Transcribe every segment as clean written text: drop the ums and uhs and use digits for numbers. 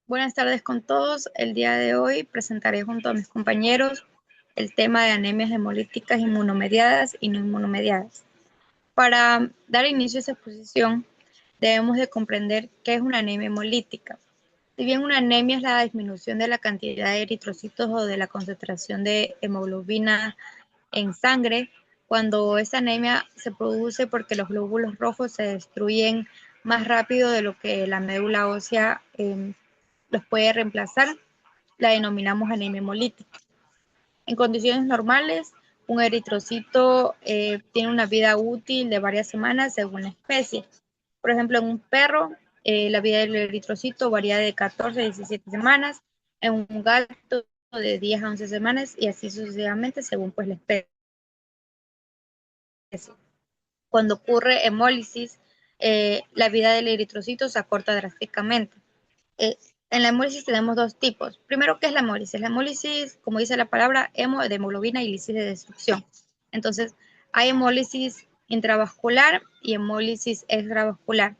Buenas tardes con todos. El día de hoy presentaré junto a mis compañeros el tema de anemias hemolíticas inmunomediadas y no inmunomediadas. Para dar inicio a esta exposición, debemos de comprender qué es una anemia hemolítica. Si bien una anemia es la disminución de la cantidad de eritrocitos o de la concentración de hemoglobina en sangre, cuando esta anemia se produce porque los glóbulos rojos se destruyen más rápido de lo que la médula ósea los puede reemplazar, la denominamos anemia hemolítica. En condiciones normales, un eritrocito tiene una vida útil de varias semanas según la especie. Por ejemplo, en un perro, la vida del eritrocito varía de 14 a 17 semanas, en un gato de 10 a 11 semanas y así sucesivamente según pues la especie. Cuando ocurre hemólisis, la vida del eritrocito se acorta drásticamente. Eh, en la hemólisis tenemos dos tipos. Primero, ¿qué es la hemólisis? La hemólisis, como dice la palabra, hemo de hemoglobina y lisis de destrucción. Entonces, hay hemólisis intravascular y hemólisis extravascular.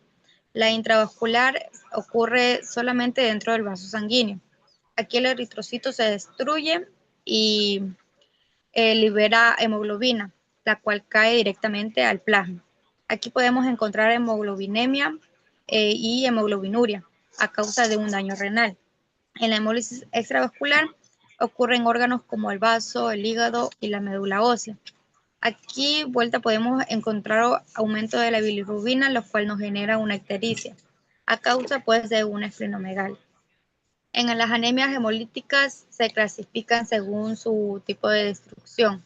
La intravascular ocurre solamente dentro del vaso sanguíneo. Aquí el eritrocito se destruye y libera hemoglobina, la cual cae directamente al plasma. Aquí podemos encontrar hemoglobinemia y hemoglobinuria a causa de un daño renal. En la hemólisis extravascular ocurren órganos como el vaso, el hígado y la médula ósea. Aquí, vuelta, podemos encontrar aumento de la bilirrubina, lo cual nos genera una ictericia, a causa pues de una esplenomegalia. En las anemias hemolíticas se clasifican según su tipo de destrucción.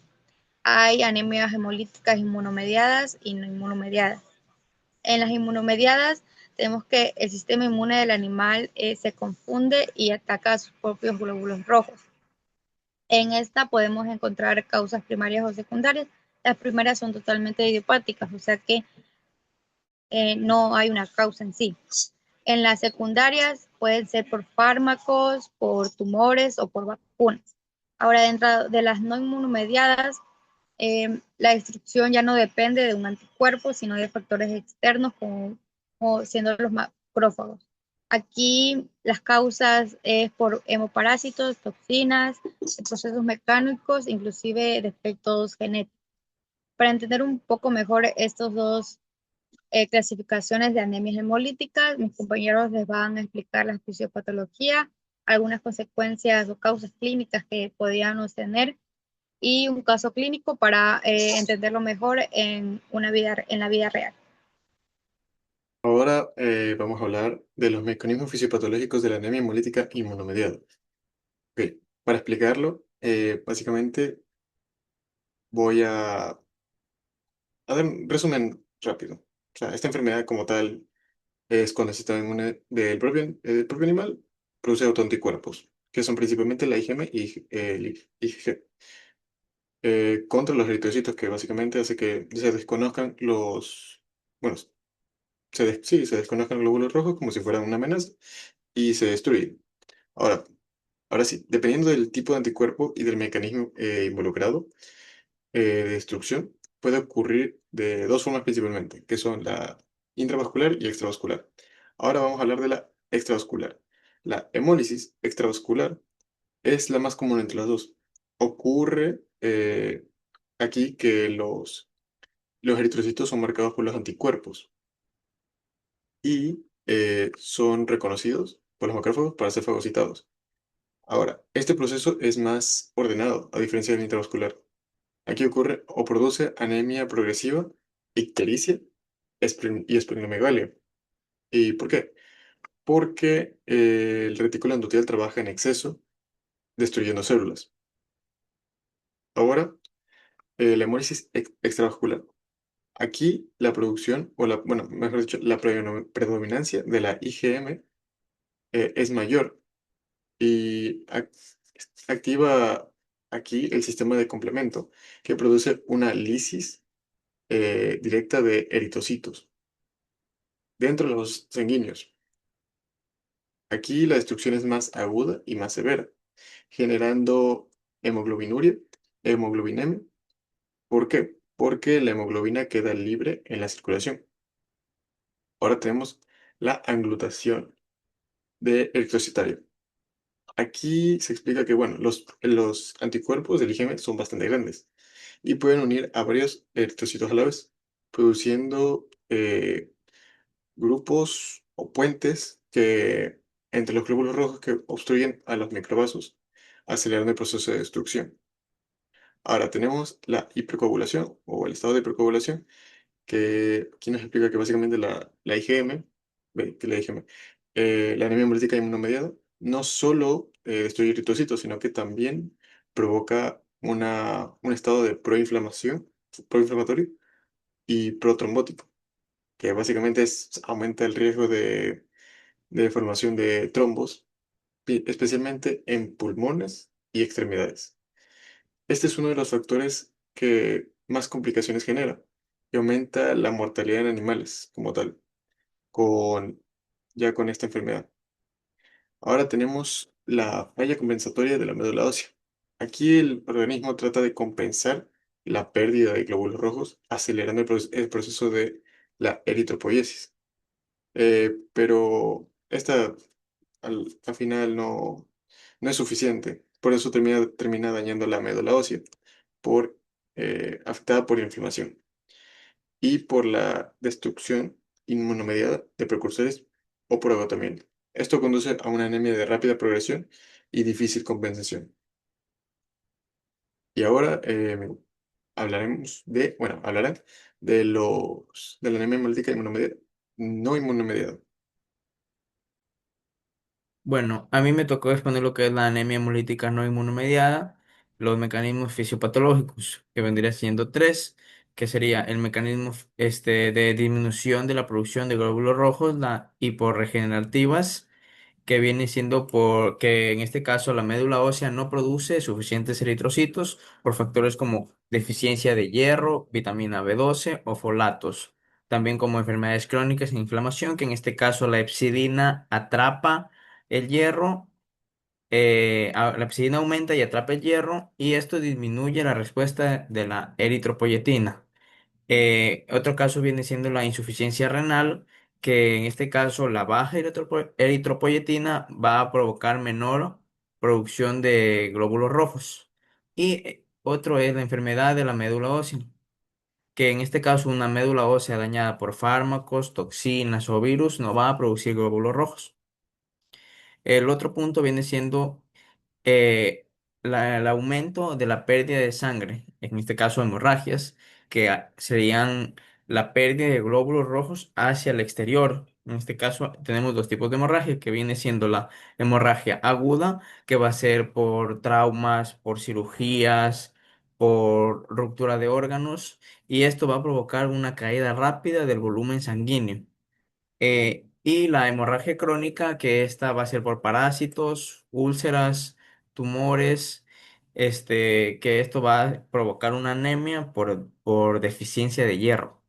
Hay anemias hemolíticas inmunomediadas y no inmunomediadas. En las inmunomediadas tenemos que el sistema inmune del animal se confunde y ataca a sus propios glóbulos rojos. En esta podemos encontrar causas primarias o secundarias. Las primeras son totalmente idiopáticas, o sea que no hay una causa en sí. En las secundarias pueden ser por fármacos, por tumores o por vacunas. Ahora, dentro de las no inmunomediadas, la destrucción ya no depende de un anticuerpo, sino de factores externos como siendo los macrófagos. Aquí las causas es por hemoparásitos, toxinas, procesos mecánicos, inclusive defectos genéticos. Para entender un poco mejor estos dos clasificaciones de anemias hemolíticas, mis compañeros les van a explicar la fisiopatología, algunas consecuencias o causas clínicas que podríamos tener y un caso clínico para entenderlo mejor en la vida real. Ahora vamos a hablar de los mecanismos fisiopatológicos de la anemia hemolítica inmunomediada. Ok, para explicarlo, básicamente voy a dar un resumen rápido. O sea, esta enfermedad como tal es cuando el sistema inmune del propio animal produce autoanticuerpos, que son principalmente la IgM y el IgG, contra los eritrocitos, que básicamente hace que se desconozcan bueno, sí, se desconozcan los glóbulos rojos como si fueran una amenaza y se destruyen. Ahora, ahora sí, dependiendo del tipo de anticuerpo y del mecanismo involucrado de destrucción, puede ocurrir de dos formas principalmente, que son la intravascular y extravascular. Ahora vamos a hablar de la extravascular. La hemólisis extravascular es la más común entre las dos. Ocurre aquí que los eritrocitos son marcados por los anticuerpos y son reconocidos por los macrófagos para ser fagocitados. Ahora, este proceso es más ordenado, a diferencia del intravascular. Aquí ocurre o produce anemia progresiva, ictericia y esplenomegalia. ¿Y por qué? Porque el retículo endotelial trabaja en exceso, destruyendo células. Ahora, la hemólisis extravascular. Aquí la producción, bueno, mejor dicho, la predominancia de la IgM es mayor y activa aquí el sistema de complemento que produce una lisis directa de eritrocitos dentro de los sanguíneos. Aquí la destrucción es más aguda y más severa, generando hemoglobinuria, hemoglobinemia. ¿Por qué? Porque la hemoglobina queda libre en la circulación. Ahora tenemos la anglutación. de eritrocitario. Aquí se explica que, bueno, los anticuerpos del IgM son bastante grandes y pueden unir a varios eritrocitos a la vez, produciendo grupos o puentes entre los glóbulos rojos que obstruyen a los microvasos, acelerando el proceso de destrucción. Ahora tenemos la hipercoagulación o el estado de hipercoagulación, que aquí nos explica que básicamente la IgM, que la IgM, la anemia hemolítica inmunomediada, no solo destruye eritrocitos, sino que también provoca un estado de proinflamatorio y protrombótico, que básicamente aumenta el riesgo de formación de trombos, especialmente en pulmones y extremidades. Este es uno de los factores que más complicaciones genera y aumenta la mortalidad en animales como tal, con, ya con esta enfermedad. Ahora tenemos la falla compensatoria de la médula ósea. Aquí el organismo trata de compensar la pérdida de glóbulos rojos, acelerando el proceso de la eritropoiesis. Pero esta al final no es suficiente. Por eso termina dañando la médula ósea, afectada por inflamación y por la destrucción inmunomediada de precursores o por agotamiento. Esto conduce a una anemia de rápida progresión y difícil compensación. Y ahora hablarán de la anemia hemolítica no inmunomediada. Bueno, a mí me tocó exponer lo que es la anemia hemolítica no inmunomediada, los mecanismos fisiopatológicos, que vendría siendo tres, que sería el mecanismo de disminución de la producción de glóbulos rojos, la hiporregenerativas, que viene siendo que en este caso la médula ósea no produce suficientes eritrocitos por factores como deficiencia de hierro, vitamina B12 o folatos. También como enfermedades crónicas e inflamación, que en este caso la hepcidina atrapa el hierro, la hepcidina aumenta y atrapa el hierro y esto disminuye la respuesta de la eritropoyetina. Otro caso viene siendo la insuficiencia renal, que en este caso la baja eritropoyetina va a provocar menor producción de glóbulos rojos. Y otro es la enfermedad de la médula ósea, que en este caso una médula ósea dañada por fármacos, toxinas o virus no va a producir glóbulos rojos. El otro punto viene siendo eh, el aumento de la pérdida de sangre, en este caso hemorragias, que serían la pérdida de glóbulos rojos hacia el exterior. En este caso tenemos dos tipos de hemorragia, que viene siendo la hemorragia aguda, que va a ser por traumas, por cirugías, por ruptura de órganos, y esto va a provocar una caída rápida del volumen sanguíneo. Y la hemorragia crónica, que esta va a ser por parásitos, úlceras, tumores, que esto va a provocar una anemia por deficiencia de hierro.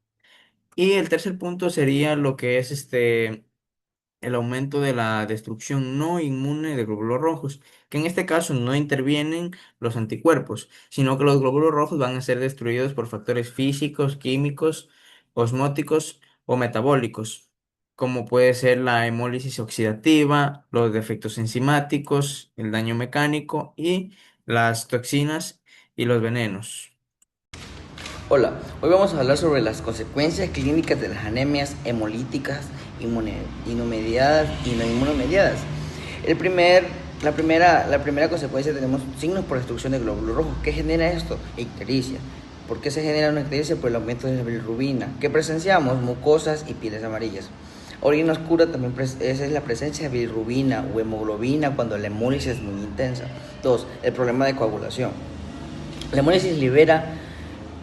Y el tercer punto sería lo que es el aumento de la destrucción no inmune de glóbulos rojos, que en este caso no intervienen los anticuerpos, sino que los glóbulos rojos van a ser destruidos por factores físicos, químicos, osmóticos o metabólicos, como puede ser la hemólisis oxidativa, los defectos enzimáticos, el daño mecánico y las toxinas y los venenos. Hola, hoy vamos a hablar sobre las consecuencias clínicas de las anemias hemolíticas inmunomediadas y no inmunomediadas. La primera consecuencia tenemos signos por destrucción de glóbulos rojos. ¿Qué genera esto? Ictericia. ¿Por qué se genera una ictericia? Por el aumento de la bilirrubina. ¿Qué presenciamos? Mucosas y pieles amarillas. Orina oscura también esa es la presencia de bilirrubina o hemoglobina cuando la hemólisis es muy intensa. 2. El problema de coagulación. La hemólisis libera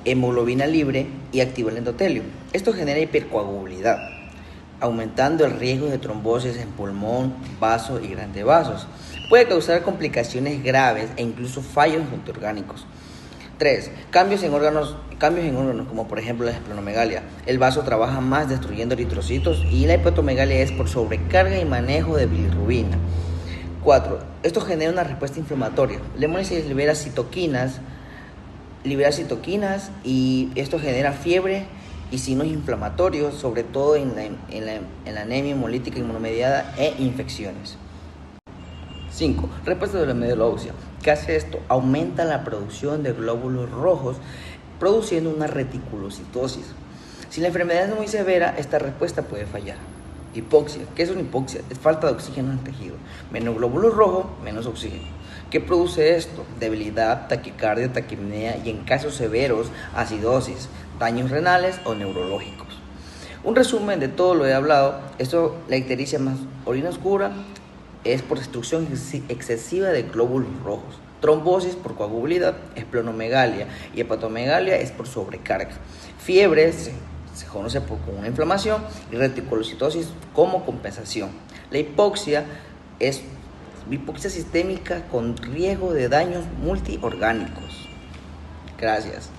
hemoglobina libre y activa el endotelio. Esto genera hipercoagulabilidad, aumentando el riesgo de trombosis en pulmón, vaso y grandes vasos. Puede causar complicaciones graves e incluso fallos multiorgánicos. 3. Cambios en órganos como por ejemplo la esplenomegalia. El vaso trabaja más destruyendo eritrocitos y la hepatomegalia es por sobrecarga y manejo de bilirrubina. 4. Esto genera una respuesta inflamatoria. La hemólisis libera citoquinas y esto genera fiebre y signos inflamatorios, sobre todo en la anemia hemolítica inmunomediada e infecciones. 5. Respuesta de la médula ósea. ¿Qué hace esto? Aumenta la producción de glóbulos rojos, produciendo una reticulocitosis. Si la enfermedad es muy severa, esta respuesta puede fallar. Hipoxia. ¿Qué es una hipoxia? Es falta de oxígeno en el tejido. Menos glóbulos rojos, menos oxígeno. ¿Qué produce esto? Debilidad, taquicardia, taquipnea y en casos severos, acidosis, daños renales o neurológicos. Un resumen de todo lo he hablado. La ictericia más orina oscura es por destrucción excesiva de glóbulos rojos. Trombosis por coagulabilidad, esplenomegalia y hepatomegalia es por sobrecarga. Fiebre se conoce como una inflamación y reticulocitosis como compensación. La hipoxia es hipoxia sistémica con riesgo de daños multiorgánicos. Gracias.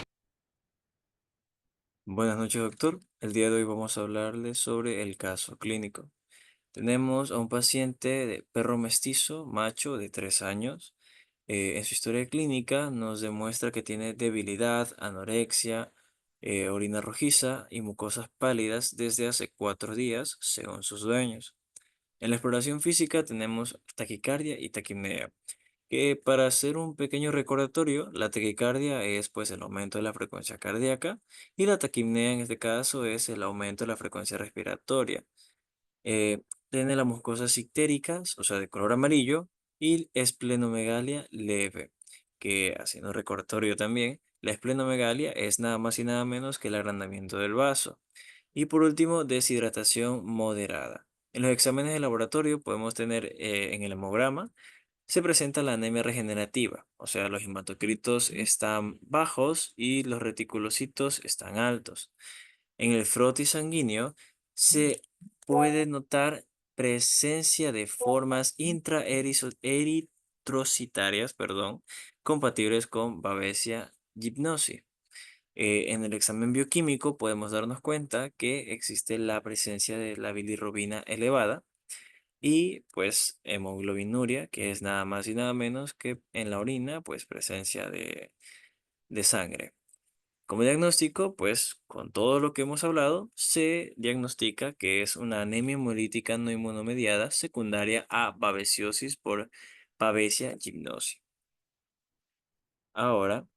Buenas noches, doctor. El día de hoy vamos a hablarles sobre el caso clínico. Tenemos a un paciente de perro mestizo, macho, de 3 años. En su historia clínica nos demuestra que tiene debilidad, anorexia, orina rojiza y mucosas pálidas desde hace 4 días, según sus dueños. En la exploración física tenemos taquicardia y taquipnea, que para hacer un pequeño recordatorio, la taquicardia es pues el aumento de la frecuencia cardíaca y la taquipnea en este caso es el aumento de la frecuencia respiratoria. Tiene las mucosas ictéricas, o sea, de color amarillo, y esplenomegalia leve, que haciendo recordatorio también, la esplenomegalia es nada más y nada menos que el agrandamiento del vaso. Y por último, deshidratación moderada. En los exámenes de laboratorio podemos tener en el hemograma, se presenta la anemia regenerativa, o sea, los hematocritos están bajos y los reticulocitos están altos. En el frotis sanguíneo se puede notar presencia de formas intraeritrocitarias, compatibles con Babesia gymnosi. En el examen bioquímico podemos darnos cuenta que existe la presencia de la bilirrubina elevada y pues hemoglobinuria, que es nada más y nada menos que en la orina, pues presencia de sangre. Como diagnóstico, pues con todo lo que hemos hablado, se diagnostica que es una anemia hemolítica no inmunomediada secundaria a babesiosis por Babesia gymnosi. Ahora,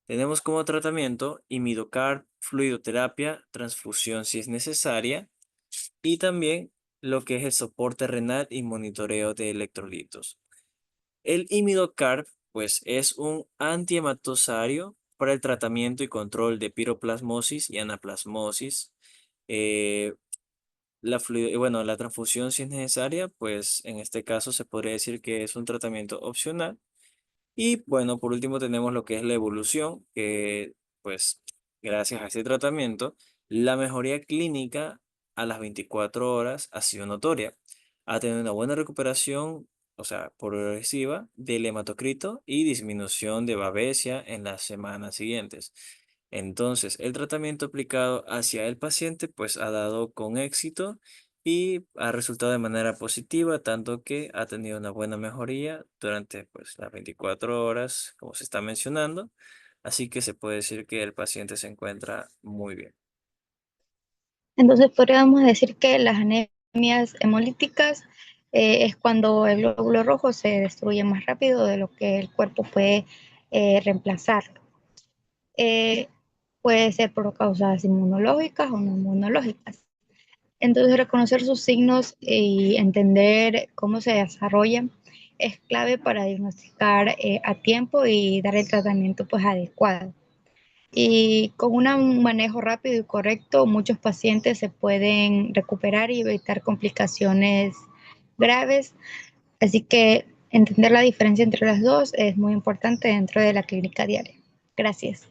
tenemos como tratamiento imidocarb, fluidoterapia, transfusión si es necesaria y también lo que es el soporte renal y monitoreo de electrolitos. El imidocarb, pues, es un antiematosario para el tratamiento y control de piroplasmosis y anaplasmosis. Eh, la transfusión, si es necesaria, pues en este caso se podría decir que es un tratamiento opcional. Y bueno, por último tenemos lo que es la evolución, que pues gracias a este tratamiento, la mejoría clínica a las 24 horas ha sido notoria. Ha tenido una buena recuperación, o sea, progresiva del hematocrito y disminución de babesia en las semanas siguientes. Entonces, el tratamiento aplicado hacia el paciente pues ha dado con éxito y ha resultado de manera positiva, tanto que ha tenido una buena mejoría durante pues, las 24 horas, como se está mencionando. Así que se puede decir que el paciente se encuentra muy bien. Entonces podríamos decir que las anemias hemolíticas es cuando el glóbulo rojo se destruye más rápido de lo que el cuerpo puede reemplazar. Eh, Puede ser por causas inmunológicas o no inmunológicas. Entonces, reconocer sus signos y entender cómo se desarrollan es clave para diagnosticar a tiempo y dar el tratamiento pues adecuado. Y con un manejo rápido y correcto, muchos pacientes se pueden recuperar y evitar complicaciones graves. Así que entender la diferencia entre las dos es muy importante dentro de la clínica diaria. Gracias.